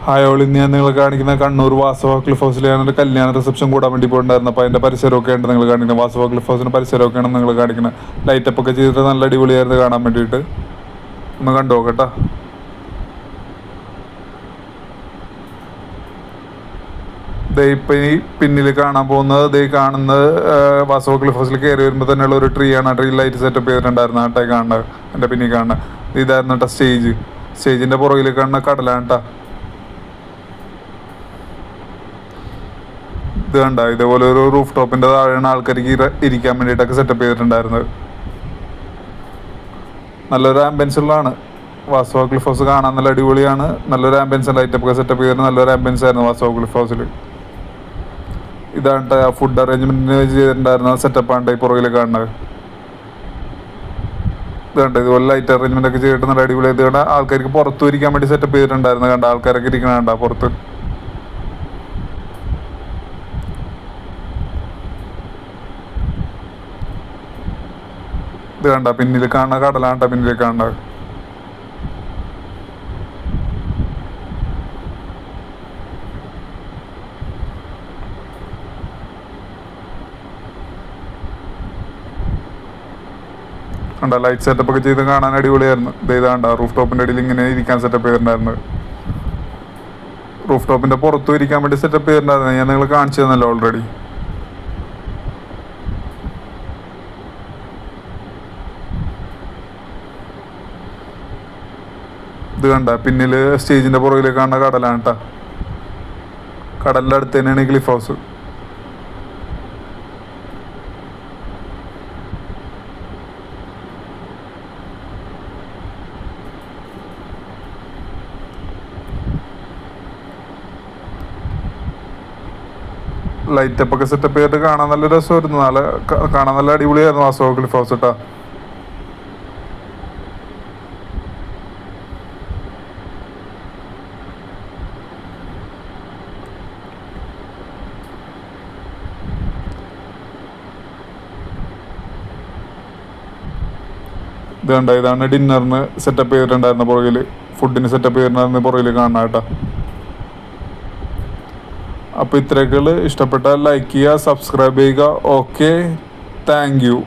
Hi all, ഇന്ന് ഞാൻ നിങ്ങളെ കാണിക്കുന്ന കണ്ണൂർ വാസവ ക്ലിഫ് ഹൗസിൽ ഞാനൊരു കല്യാണ റിസപ്ഷൻ കൂടാൻ വേണ്ടി പോയിട്ടുണ്ടായിരുന്നു. അപ്പോൾ അതിൻ്റെ പരിസരമൊക്കെയാണ് നിങ്ങൾ കാണിക്കുന്നത്. വാസവ ക്ലിഫ് ഹൗസിൻ്റെ പരിസരമൊക്കെയാണ് നിങ്ങൾ കാണിക്കുന്നത്. ലൈറ്റപ്പ് ഒക്കെ ചെയ്തിട്ട് നല്ല അടിപൊളിയായിരുന്നു കാണാൻ വേണ്ടിയിട്ട്. ഒന്ന് കണ്ടു നോക്കട്ടാ. ദേ ഇപ്പം ഈ പിന്നിൽ കാണാൻ പോകുന്നത് കാണുന്നത് വാസവ ക്ലിഫ് ഹൗസിൽ കയറി വരുമ്പോൾ തന്നെയുള്ള ഒരു ട്രീ ആണ്. ആ ട്രീ ലൈറ്റ് സെറ്റപ്പ് ചെയ്തിട്ടുണ്ടായിരുന്നു. ആട്ടെ കാണുന്നത് എൻ്റെ പിന്നിൽ കാണുന്നത് ഇതായിരുന്നു കേട്ടോ സ്റ്റേജിൻ്റെ പുറകിൽ കാണുന്ന കടലാണ് കേട്ടോ. ഇത് കണ്ട, ഇതേപോലെ ഒരു റൂഫ് ടോപ്പിന്റെ താഴെയാണ് ആൾക്കാർക്ക് ഇരിക്കാൻ വേണ്ടിയിട്ടൊക്കെ സെറ്റപ്പ് ചെയ്തിട്ടുണ്ടായിരുന്നത്. നല്ലൊരു ആംബിയൻസ് ഉള്ളതാണ് വാസവ ക്ലിഫ് ഹൗസ്. കാണാൻ നല്ല അടിപൊളിയാണ്. നല്ലൊരു ആംബിയൻസ്, ലൈറ്റപ്പ് ഒക്കെ സെറ്റപ്പ് ചെയ്തിട്ട് നല്ലൊരു ആംബിയൻസ് ആയിരുന്നു വാസവ ക്ലിഫ് ഹൗസിൽ. ഇതാണ് ഫുഡ് അറേഞ്ച്മെന്റിന് ചെയ്തിട്ടുണ്ടായിരുന്ന സെറ്റപ്പാണ് ഈ പുറകിൽ കാണുന്നത്. ഇത് കണ്ട, ഇതുപോലെ ലൈറ്റ് അറേഞ്ച്മെന്റ് ഒക്കെ ചെയ്തിട്ട് നല്ല അടിപൊളി. ഇത് കണ്ട, ആൾക്കാർക്ക് പുറത്തു ഇരിക്കാൻ വേണ്ടി സെറ്റപ്പ് ചെയ്തിട്ടുണ്ടായിരുന്നു. കണ്ട, ആൾക്കാരൊക്കെ ഇരിക്കണ കണ്ട പുറത്ത്. ഇത് കണ്ട, പിന്നിൽ കാണുന്ന കടലാണ്ട പിന്നിൽ കാണുന്നത്. കണ്ട, ലൈറ്റ് സെറ്റപ്പ് ഒക്കെ ചെയ്ത് കാണാൻ അടിപൊളിയായിരുന്നു. ഇതാണ്ട റൂഫ് ടോപ്പിന്റെ അടിയിൽ ഇങ്ങനെ ഇരിക്കാൻ സെറ്റപ്പ് ചെയ്തിട്ടുണ്ടായിരുന്നത്. റൂഫ് ടോപ്പിന്റെ പുറത്തും ഇരിക്കാൻ വേണ്ടി സെറ്റപ്പ് ചെയ്തിട്ടുണ്ടായിരുന്നു. ഞാൻ നിങ്ങൾ കാണിച്ചു തന്നല്ലോ ഓൾറെഡി. ഇത് കണ്ട, പിന്നില് സ്റ്റേജിന്റെ പുറകിൽ കാണുന്ന കടലാണ് കേട്ടോ. കടലിന്റെ അടുത്ത് തന്നെയാണ് ഈ ക്ലിഫ് ഹൗസ്. ലൈറ്റപ്പ് ഒക്കെ സെറ്റപ്പ് ചെയ്തിട്ട് കാണാൻ നല്ല രസമായിരുന്നു. കാണാൻ നല്ല അടിപൊളിയായിരുന്നു വാസവ ക്ലിഫ് ഹൗസ് കേട്ടോ. ഇത് കണ്ട, ഇതാണ് ഡിന്നറിന് സെറ്റപ്പ് ചെയ്തിട്ടുണ്ടായിരുന്ന പുറകിൽ. ഫുഡിന് സെറ്റപ്പ് ചെയ്തിട്ടുണ്ടായിരുന്ന പുറകിൽ കാണാം കേട്ടോ. അപ്പോൾ ഇത്രയൊക്കെ ഇഷ്ടപ്പെട്ടാൽ ലൈക്ക് ചെയ്യുക, സബ്സ്ക്രൈബ് ചെയ്യുക. Okay, thank you.